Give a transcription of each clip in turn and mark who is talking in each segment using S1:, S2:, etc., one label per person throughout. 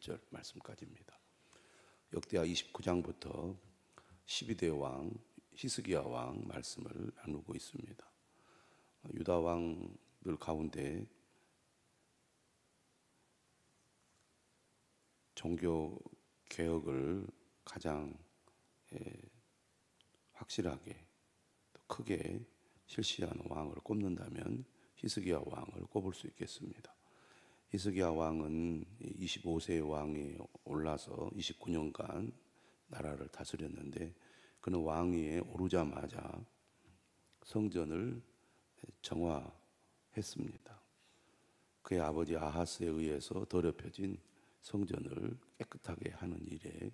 S1: 20절 말씀까지입니다. 역대하 29장부터 12대 왕 히스기야 왕 말씀을 나누고 있습니다. 유다 왕들 가운데 종교 개혁을 가장 확실하게 또 크게 실시한 왕을 꼽는다면 히스기야 왕을 꼽을 수 있겠습니다. 히스기야 왕은 25세의 왕에 올라서 29년간 나라를 다스렸는데, 그는 왕위에 오르자마자 성전을 정화했습니다. 그의 아버지 아하스에 의해서 더럽혀진 성전을 깨끗하게 하는 일에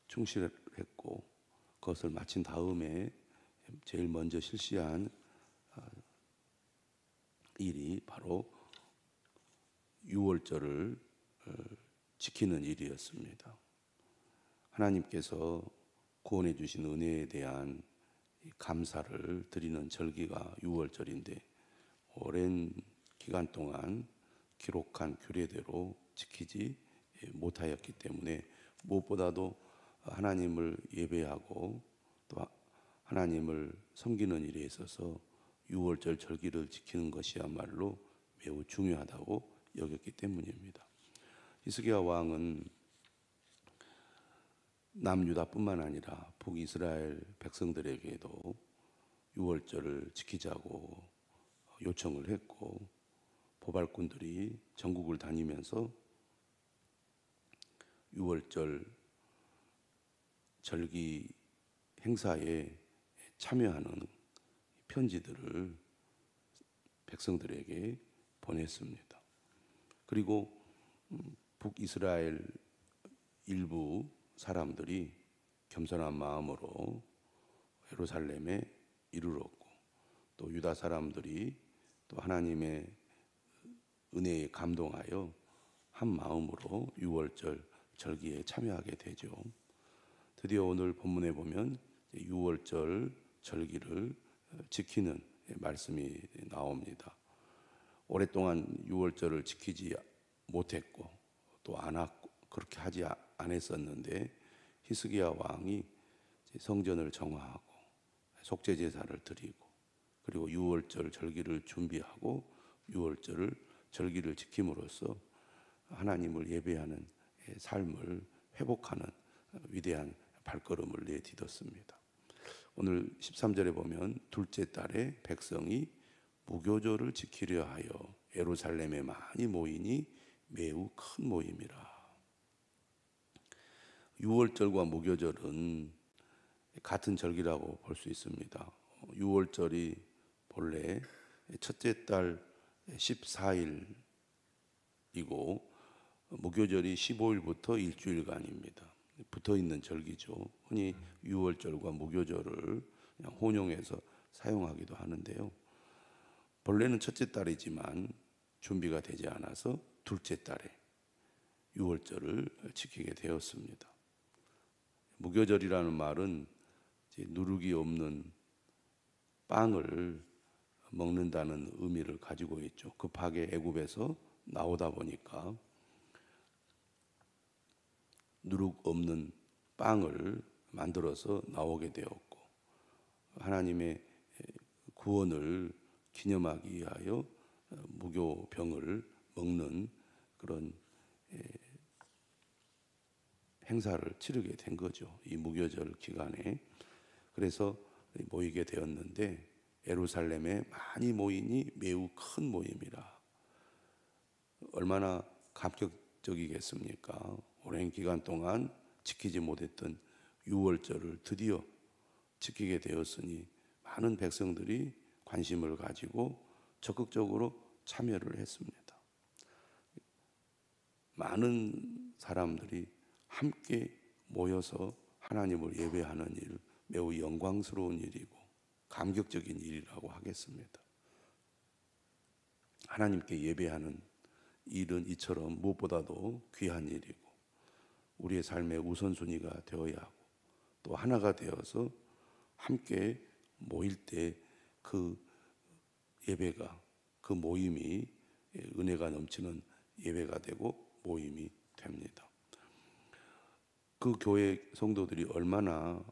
S1: 충실했고, 그것을 마친 다음에 제일 먼저 실시한 일이 바로 유월절을 지키는 일이었습니다. 하나님께서 구원해 주신 은혜에 대한 감사를 드리는 절기가 유월절인데, 오랜 기간 동안 기록한 규례대로 지키지 못하였기 때문에 무엇보다도 하나님을 예배하고 또 하나님을 섬기는 일에 있어서 유월절 절기를 지키는 것이야말로 매우 중요하다고 여겼기 때문입니다. 히스기야 왕은 남유다뿐만 아니라 북이스라엘 백성들에게도 유월절을 지키자고 요청을 했고, 보발꾼들이 전국을 다니면서 유월절 절기 행사에 참여하는 편지들을 백성들에게 보냈습니다. 그리고 북이스라엘 일부 사람들이 겸손한 마음으로 예루살렘에 이르렀고, 또 유다 사람들이 또 하나님의 은혜에 감동하여 한 마음으로 유월절 절기에 참여하게 되죠. 드디어 오늘 본문에 보면 유월절 절기를 지키는 말씀이 나옵니다. 오랫동안 유월절을 지키지 못했고 또 그렇게 하지 않았었는데, 히스기야 왕이 성전을 정화하고 속죄 제사를 드리고, 그리고 유월절 절기를 준비하고 유월절 절기를 지킴으로써 하나님을 예배하는 삶을 회복하는 위대한 발걸음을 내딛었습니다. 오늘 13절에 보면 둘째 달에 백성이 무교절을 지키려 하여 예루살렘에 많이 모이니 매우 큰 모임이라. 유월절과 무교절은 같은 절기라고 볼 수 있습니다. 유월절이 본래 첫째 달 14일이고 무교절이 15일부터 일주일간입니다. 붙어있는 절기죠. 흔히 유월절과 무교절을 그냥 혼용해서 사용하기도 하는데요. 본래는 첫째 달이지만 준비가 되지 않아서 둘째 달에 유월절을 지키게 되었습니다. 무교절이라는 말은 누룩이 없는 빵을 먹는다는 의미를 가지고 있죠. 급하게 애굽에서 나오다 보니까 누룩 없는 빵을 만들어서 나오게 되었고, 하나님의 구원을 기념하기 위하여 무교병을 먹는 그런 행사를 치르게 된 거죠. 이 무교절 기간에. 그래서 모이게 되었는데, 예루살렘에 많이 모이니 매우 큰 모임이라. 얼마나 감격적이겠습니까? 오랜 기간 동안 지키지 못했던 유월절을 드디어 지키게 되었으니 많은 백성들이 관심을 가지고 적극적으로 참여를 했습니다. 많은 사람들이 함께 모여서 하나님을 예배하는 일, 매우 영광스러운 일이고 감격적인 일이라고 하겠습니다. 하나님께 예배하는 일은 이처럼 무엇보다도 귀한 일이고, 우리의 삶의 우선순위가 되어야 하고, 또 하나가 되어서 함께 모일 때 그 예배가, 그 모임이 은혜가 넘치는 예배가 되고 모임이 됩니다. 그 교회 성도들이 얼마나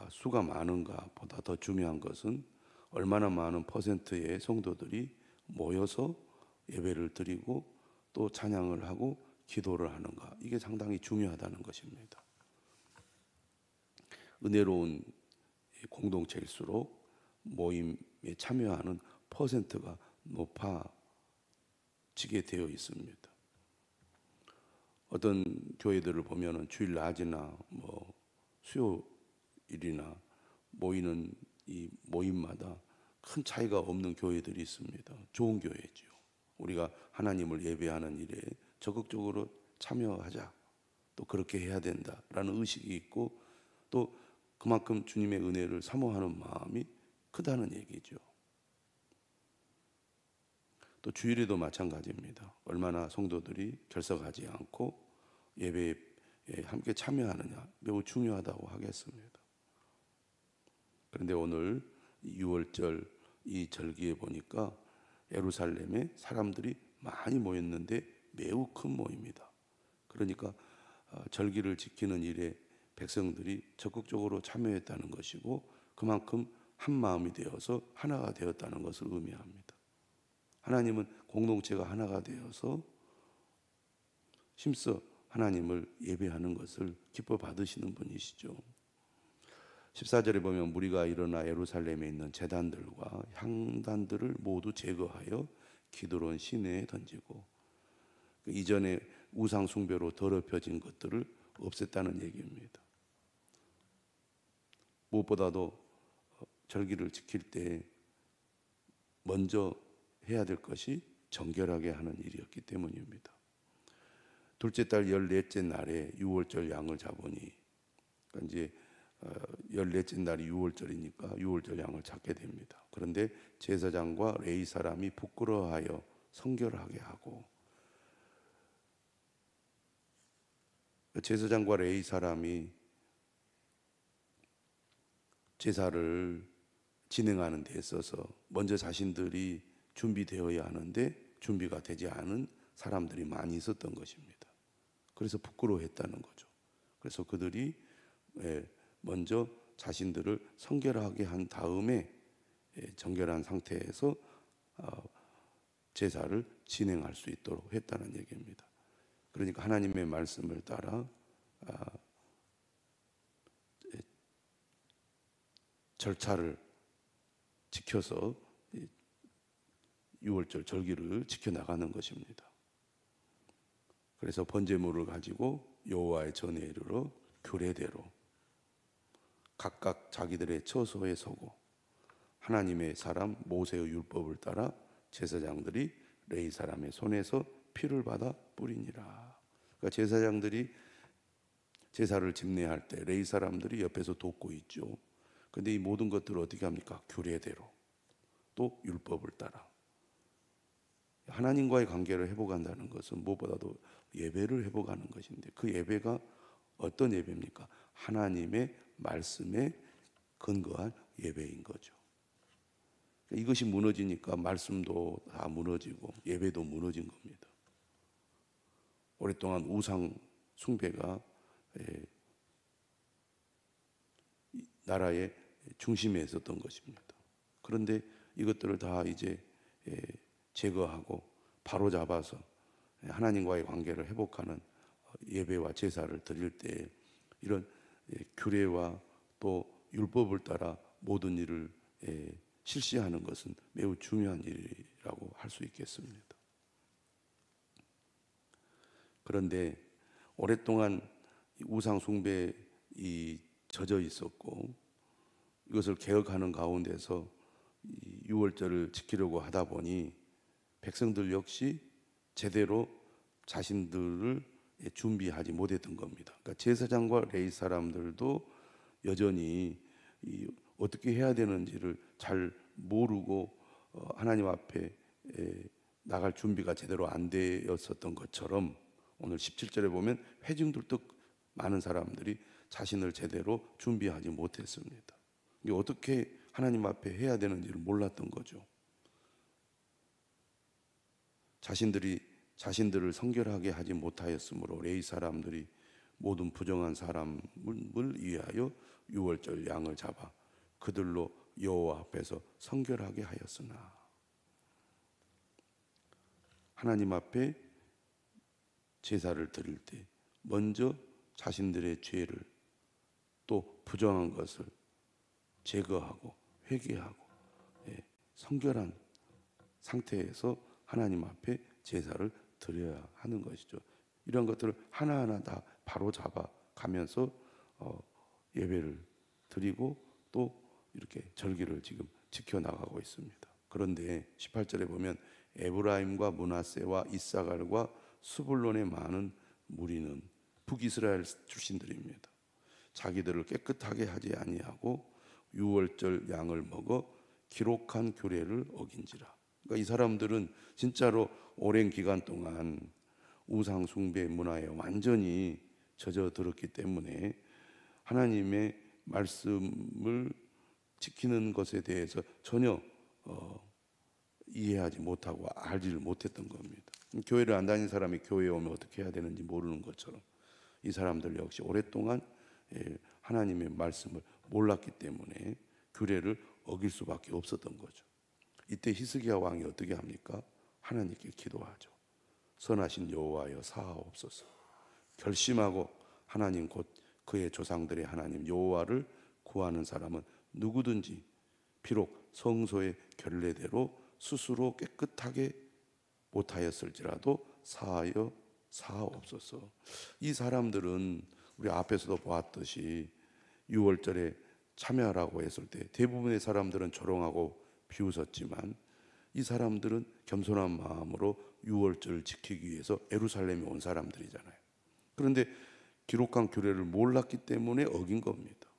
S1: 수가 많은가 보다 더 중요한 것은 얼마나 많은 퍼센트의 성도들이 모여서 예배를 드리고 또 찬양을 하고 기도를 하는가, 이게 상당히 중요하다는 것입니다. 은혜로운 공동체일수록 모임에 참여하는 퍼센트가 높아지게 되어 있습니다. 어떤 교회들을 보면은 주일 낮이나 수요일이나 모이는 이 모임마다 큰 차이가 없는 교회들이 있습니다. 좋은 교회죠. 우리가 하나님을 예배하는 일에 적극적으로 참여하자, 또 그렇게 해야 된다라는 의식이 있고 또 그만큼 주님의 은혜를 사모하는 마음이 크다는 얘기죠. 또 주일에도 마찬가지입니다. 얼마나 성도들이 결석하지 않고 예배에 함께 참여하느냐, 매우 중요하다고 하겠습니다. 그런데 오늘 6월절 이 절기에 보니까 예루살렘에 사람들이 많이 모였는데 매우 큰 모임이다. 그러니까 절기를 지키는 일에 백성들이 적극적으로 참여했다는 것이고 그만큼 한 마음이 되어서 하나가 되었다는 것을 의미합니다. 하나님은 공동체가 하나가 되어서 힘써 하나님을 예배하는 것을 기뻐 받으시는 분이시죠. 14절에 보면 무리가 일어나 예루살렘에 있는 제단들과 향단들을 모두 제거하여 기드론 시내에 던지고, 이전에 우상 숭배로 더럽혀진 것들을 없앴다는 얘기입니다. 무엇보다도 절기를 지킬 때 먼저 해야 될 것이 정결하게 하는 일이었기 때문입니다. 둘째 달 14째 날에 6월절 양을 잡으니, 그러니까 이제 14째 날이 6월절이니까 6월절 양을 잡게 됩니다. 그런데 제사장과 레위 사람이 부끄러워하여 성결하게 하고, 제사장과 레위 사람이 제사를 진행하는 데 있어서 먼저 자신들이 준비되어야 하는데 준비가 되지 않은 사람들이 많이 있었던 것입니다. 그래서 부끄러워했다는 거죠. 그래서 그들이 먼저 자신들을 성결하게 한 다음에 정결한 상태에서 제사를 진행할 수 있도록 했다는 얘기입니다. 그러니까 하나님의 말씀을 따라 절차를 지켜서 6월절 절기를 지켜나가는 것입니다. 그래서 번제물을 가지고 여호와의 전에 이르러 규례대로 각각 자기들의 처소에 서고 하나님의 사람 모세의 율법을 따라 제사장들이 레위 사람의 손에서 피를 받아 뿌리니라. 그러니까 제사장들이 제사를 집례할 때 레위 사람들이 옆에서 돕고 있죠. 그런데 이 모든 것들을 어떻게 합니까? 규례대로, 또 율법을 따라. 하나님과의 관계를 회복한다는 것은 무엇보다도 예배를 회복하는 것인데, 그 예배가 어떤 예배입니까? 하나님의 말씀에 근거한 예배인 거죠. 이것이 무너지니까 말씀도 다 무너지고 예배도 무너진 겁니다. 오랫동안 우상 숭배가 나라의 중심에 있었던 것입니다. 그런데 이것들을 다 이제 제거하고 바로 잡아서 하나님과의 관계를 회복하는 예배와 제사를 드릴 때 이런 규례와 또 율법을 따라 모든 일을 실시하는 것은 매우 중요한 일이라고 할 수 있겠습니다. 그런데 오랫동안 우상 숭배에 젖어 있었고 이것을 개혁하는 가운데서 6월절을 지키려고 하다 보니 백성들 역시 제대로 자신들을 준비하지 못했던 겁니다. 그러니까 제사장과 레위 사람들도 여전히 어떻게 해야 되는지를 잘 모르고 하나님 앞에 나갈 준비가 제대로 안 되었었던 것처럼 오늘 17절에 보면 회중들도 많은 사람들이 자신을 제대로 준비하지 못했습니다. 이게 어떻게 하나님 앞에 해야 되는지를 몰랐던 거죠. 자신들이 자신들을 성결하게 하지 못하였으므로 레위 사람들이 모든 부정한 사람을 위하여 유월절 양을 잡아 그들로 여호와 앞에서 성결하게 하였으나. 하나님 앞에 제사를 드릴 때 먼저 자신들의 죄를 또 부정한 것을 제거하고 회개하고 성결한 상태에서 하나님 앞에 제사를 드려야 하는 것이죠. 이런 것들을 하나하나 다 바로 잡아 가면서 예배를 드리고 또 이렇게 절기를 지금 지켜나가고 있습니다. 그런데 18절에 보면 에브라임과 므낫세와 이사갈과 스불론의 많은 무리는 북이스라엘 출신들입니다. 자기들을 깨끗하게 하지 아니하고 유월절 양을 먹어 기록한 규례를 어긴지라. 그러니까 이 사람들은 진짜로 오랜 기간 동안 우상 숭배 문화에 완전히 젖어들었기 때문에 하나님의 말씀을 지키는 것에 대해서 전혀 이해하지 못하고 알지를 못했던 겁니다. 교회를 안 다니는 사람이 교회에 오면 어떻게 해야 되는지 모르는 것처럼 이 사람들 역시 오랫동안 하나님의 말씀을 몰랐기 때문에 규례를 어길 수밖에 없었던 거죠. 이때 히스기야 왕이 어떻게 합니까? 하나님께 기도하죠. 선하신 여호와여 사하옵소서. 결심하고 하나님 곧 그의 조상들의 하나님 여호와를 구하는 사람은 누구든지 비록 성소의 결례대로 스스로 깨끗하게 못하였을지라도 사하여 사하옵소서. 이 사람들은 우리 앞에서도 보았듯이 유월절에 참여하라고 했을 때 대부분의 사람들은 조롱하고 비웃었지만 이 사람들은 겸손한 마음으로 유월절을 지키기 위해서 예루살렘에 온 사람들이잖아요. 그런데 기록한 규례를 몰랐기 때문에 어긴 겁니다.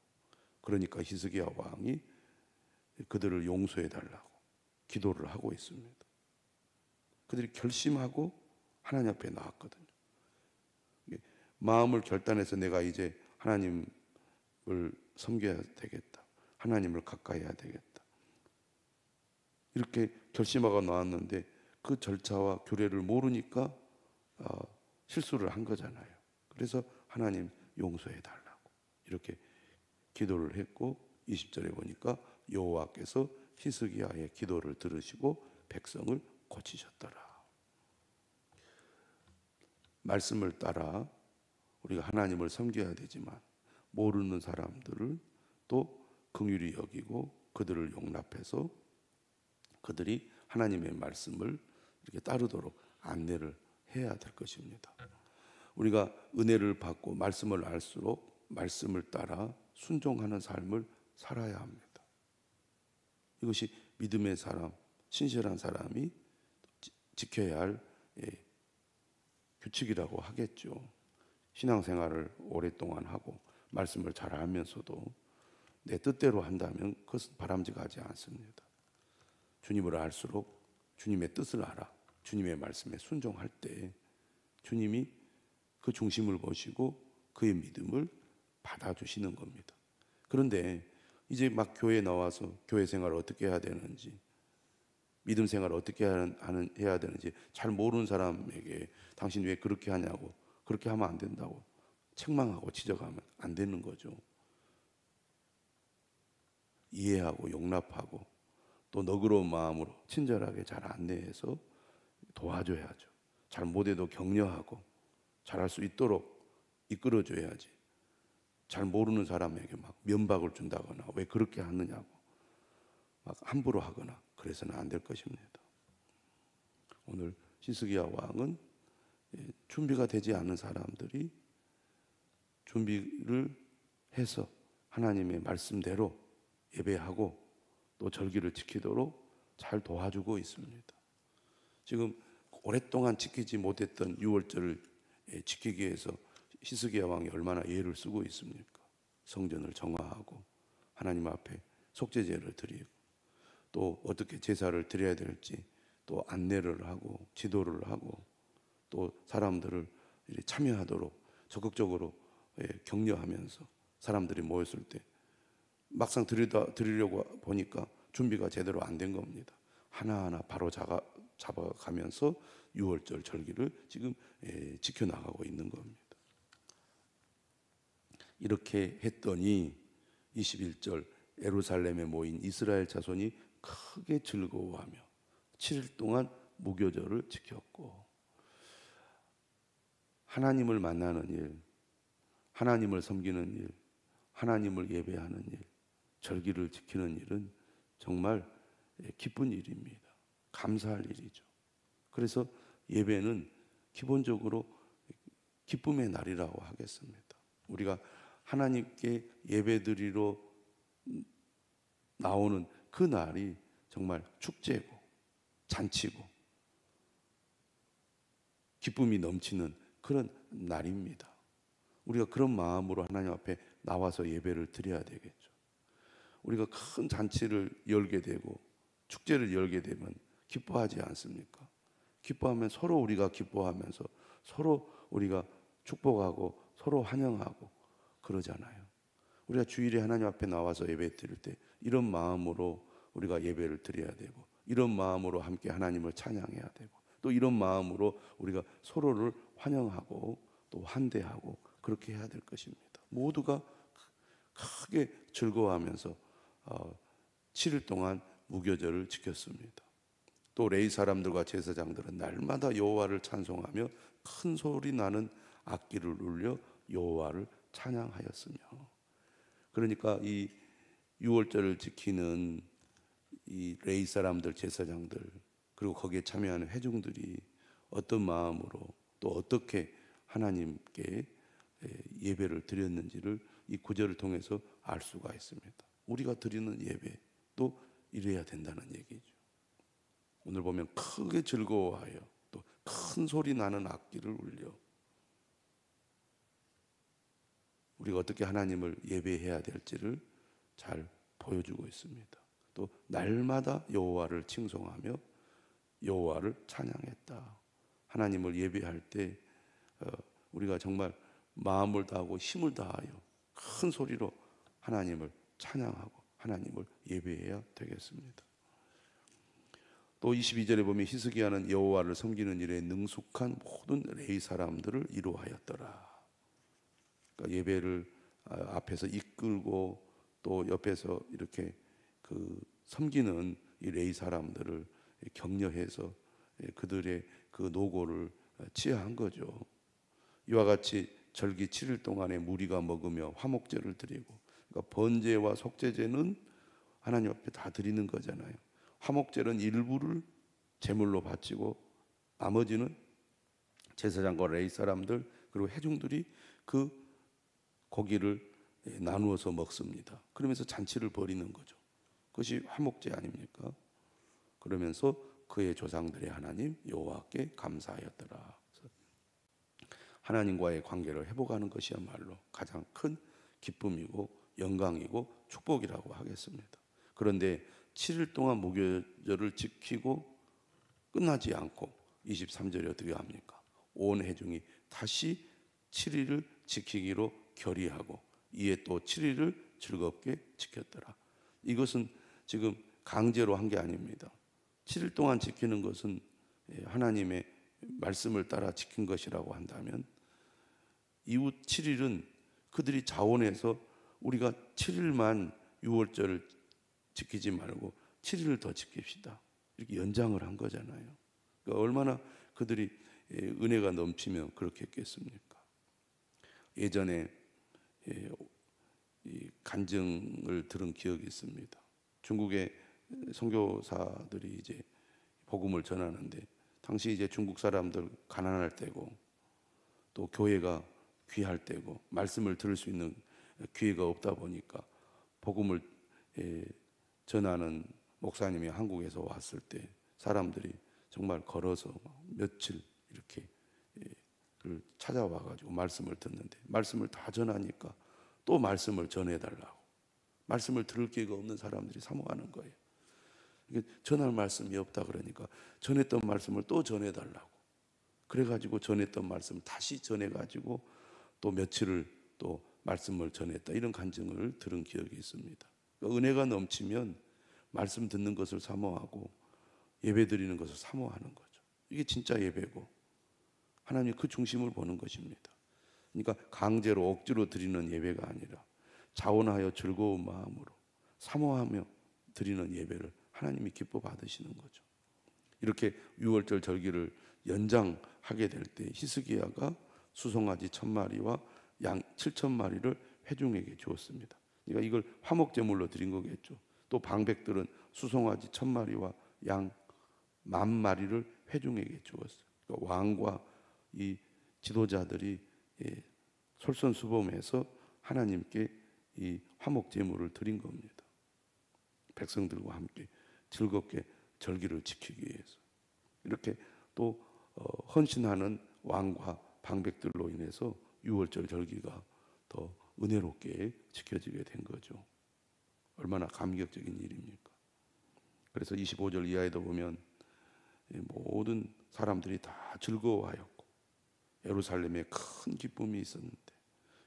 S1: 그러니까 히스기야 왕이 그들을 용서해 달라고 기도를 하고 있습니다. 그들이 결심하고 하나님 앞에 나왔거든요. 마음을 결단해서 내가 이제 하나님을 섬겨야 되겠다. 하나님을 가까이 해야 되겠다. 이렇게 결심하고 나왔는데 그 절차와 규례를 모르니까 실수를 한 거잖아요. 그래서 하나님 용서해 달라고 이렇게 기도를 했고 20절에 보니까 여호와께서 히스기야의 기도를 들으시고 백성을 고치셨더라. 말씀을 따라 우리가 하나님을 섬겨야 되지만 모르는 사람들을 또 긍휼히 여기고 그들을 용납해서 그들이 하나님의 말씀을 이렇게 따르도록 안내를 해야 될 것입니다. 우리가 은혜를 받고 말씀을 알수록 말씀을 따라 순종하는 삶을 살아야 합니다. 이것이 믿음의 사람, 신실한 사람이 지켜야 할 규칙이라고 하겠죠. 신앙생활을 오랫동안 하고 말씀을 잘 알면서도 내 뜻대로 한다면 그것은 바람직하지 않습니다. 주님을 알수록 주님의 뜻을 알아 주님의 말씀에 순종할 때 주님이 그 중심을 보시고 그의 믿음을 받아주시는 겁니다. 그런데 이제 막 교회에 나와서 교회 생활을 어떻게 해야 되는지 믿음 생활을 어떻게 해야 되는지 잘 모르는 사람에게 당신 왜 그렇게 하냐고 그렇게 하면 안 된다고 책망하고 지적하면 안 되는 거죠. 이해하고 용납하고 또 너그러운 마음으로 친절하게 잘 안내해서 도와줘야죠. 잘 못해도 격려하고 잘할 수 있도록 이끌어줘야지. 잘 모르는 사람에게 막 면박을 준다거나 왜 그렇게 하느냐고 막 함부로 하거나 그래서는 안 될 것입니다. 오늘 히스기야 왕은 준비가 되지 않은 사람들이 준비를 해서 하나님의 말씀대로 예배하고 또 절기를 지키도록 잘 도와주고 있습니다. 지금 오랫동안 지키지 못했던 유월절을 지키기 위해서 히스기야 왕이 얼마나 애를 쓰고 있습니까? 성전을 정화하고 하나님 앞에 속죄제를 드리고 또 어떻게 제사를 드려야 될지 또 안내를 하고 지도를 하고 또 사람들을 참여하도록 적극적으로 격려하면서 사람들이 모였을 때 막상 드리려고 보니까 준비가 제대로 안 된 겁니다. 하나하나 바로 잡아가면서 6월절 절기를 지금 지켜나가고 있는 겁니다. 이렇게 했더니 21절 예루살렘에 모인 이스라엘 자손이 크게 즐거워하며 7일 동안 무교절을 지켰고, 하나님을 만나는 일, 하나님을 섬기는 일, 하나님을 예배하는 일, 절기를 지키는 일은 정말 기쁜 일입니다. 감사할 일이죠. 그래서 예배는 기본적으로 기쁨의 날이라고 하겠습니다. 우리가 하나님께 예배드리러 나오는 그 날이 정말 축제고 잔치고 기쁨이 넘치는 그런 날입니다. 우리가 그런 마음으로 하나님 앞에 나와서 예배를 드려야 되겠죠. 우리가 큰 잔치를 열게 되고 축제를 열게 되면 기뻐하지 않습니까? 기뻐하면 서로 우리가 기뻐하면서 서로 우리가 축복하고 서로 환영하고 그러잖아요. 우리가 주일에 하나님 앞에 나와서 예배 드릴 때 이런 마음으로 우리가 예배를 드려야 되고, 이런 마음으로 함께 하나님을 찬양해야 되고, 또 이런 마음으로 우리가 서로를 환영하고 또 환대하고 그렇게 해야 될 것입니다. 모두가 크게 즐거워하면서 7일 동안 무교절을 지켰습니다. 또 레위 사람들과 제사장들은 날마다 여호와를 찬송하며 큰 소리 나는 악기를 울려 여호와를 찬양하였으며. 그러니까 이 6월절을 지키는 이 레위 사람들, 제사장들, 그리고 거기에 참여하는 회중들이 어떤 마음으로 또 어떻게 하나님께 예배를 드렸는지를 이 구절을 통해서 알 수가 있습니다. 우리가 드리는 예배도 이래야 된다는 얘기죠. 오늘 보면 크게 즐거워하여 또 큰 소리 나는 악기를 울려, 우리가 어떻게 하나님을 예배해야 될지를 잘 보여주고 있습니다. 또 날마다 여호와를 칭송하며 여호와를 찬양했다. 하나님을 예배할 때 우리가 정말 마음을 다하고 힘을 다하여 큰 소리로 하나님을 찬양하고 하나님을 예배해야 되겠습니다. 또 22절에 보면 히스기야는 여호와를 섬기는 일에 능숙한 모든 레위 사람들을 이루하였더라. 그러니까 예배를 앞에서 이끌고 또 옆에서 이렇게 그 섬기는 이 레위 사람들을 격려해서 그들의 그 노고를 치하한 거죠. 이와 같이 절기 7일 동안에 무리가 먹으며 화목제를 드리고, 그러니까 번제와 속제제는 하나님 앞에 다 드리는 거잖아요. 화목제는 일부를 제물로 바치고 나머지는 제사장과 레위 사람들 그리고 회중들이 그 고기를 나누어서 먹습니다. 그러면서 잔치를 벌이는 거죠. 그것이 화목제 아닙니까? 그러면서 그의 조상들의 하나님 여호와께 감사하였더라. 하나님과의 관계를 회복하는 것이야말로 가장 큰 기쁨이고 영광이고 축복이라고 하겠습니다. 그런데 7일 동안 무교절을 지키고 끝나지 않고 23절에 어떻게 합니까? 온 회중이 다시 7일을 지키기로 결의하고 이에 또 7일을 즐겁게 지켰더라. 이것은 지금 강제로 한 게 아닙니다. 7일 동안 지키는 것은 하나님의 말씀을 따라 지킨 것이라고 한다면, 이후 7일은 그들이 자원해서 우리가 7일만 6월절을 지키지 말고 7일을 더 지킵시다, 이렇게 연장을 한 거잖아요. 그러니까 얼마나 그들이 은혜가 넘치면 그렇게 했겠습니까? 예전에 간증을 들은 기억이 있습니다. 중국의 선교사들이 이제 복음을 전하는데, 당시 이제 중국 사람들 가난할 때고 또 교회가 귀할 때고 말씀을 들을 수 있는 기회가 없다 보니까 복음을 전하는 목사님이 한국에서 왔을 때 사람들이 정말 걸어서 며칠 이렇게 그를 찾아와가지고 말씀을 듣는데, 말씀을 다 전하니까 또 말씀을 전해달라고, 말씀을 들을 기회가 없는 사람들이 사모하는 거예요. 전할 말씀이 없다 그러니까 전했던 말씀을 또 전해달라고, 그래가지고 전했던 말씀을 다시 전해가지고 또 며칠을 또 말씀을 전했다, 이런 간증을 들은 기억이 있습니다. 그러니까 은혜가 넘치면 말씀 듣는 것을 사모하고 예배 드리는 것을 사모하는 거죠. 이게 진짜 예배고 하나님이 그 중심을 보는 것입니다. 그러니까 강제로 억지로 드리는 예배가 아니라 자원하여 즐거운 마음으로 사모하며 드리는 예배를 하나님이 기뻐 받으시는 거죠. 이렇게 유월절 절기를 연장하게 될 때 히스기야가 수송아지 1000마리와 양 7000마리를 회중에게 주었습니다. 그러니까 이걸 화목제물로 드린 거겠죠. 또 방백들은 수송아지 1000마리와 양 10,000마리를 회중에게 주었어요. 그러니까 왕과 이 지도자들이 솔선수범해서 하나님께 이 화목제물을 드린 겁니다. 백성들과 함께 즐겁게 절기를 지키기 위해서. 이렇게 또 헌신하는 왕과 방백들로 인해서 유월절 절기가 더 은혜롭게 지켜지게 된 거죠. 얼마나 감격적인 일입니까? 그래서 25절 이하에도 보면 모든 사람들이 다 즐거워하였고 예루살렘에 큰 기쁨이 있었는데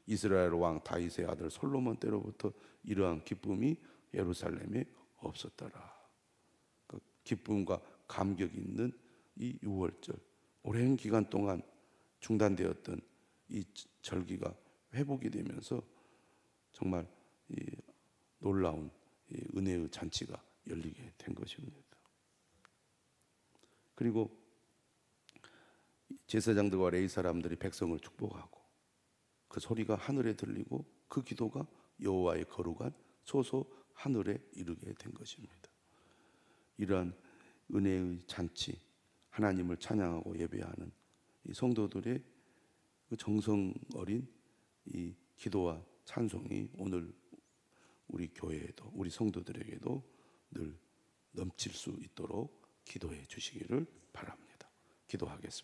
S1: 이스라엘 왕 다윗의 아들 솔로몬 때로부터 이러한 기쁨이 예루살렘에 없었더라. 그 기쁨과 감격이 있는 이 유월절, 오랜 기간 동안 중단되었던 이 절기가 회복이 되면서 정말 이 놀라운 이 은혜의 잔치가 열리게 된 것입니다. 그리고 제사장들과 레위 사람들이 백성을 축복하고 그 소리가 하늘에 들리고 그 기도가 여호와의 거룩한 소소 하늘에 이르게 된 것입니다. 이러한 은혜의 잔치, 하나님을 찬양하고 예배하는 이 성도들의 그 정성 어린 이 기도와 찬송이 오늘 우리 교회에도 우리 성도들에게도 늘 넘칠 수 있도록 기도해 주시기를 바랍니다. 기도하겠습니다.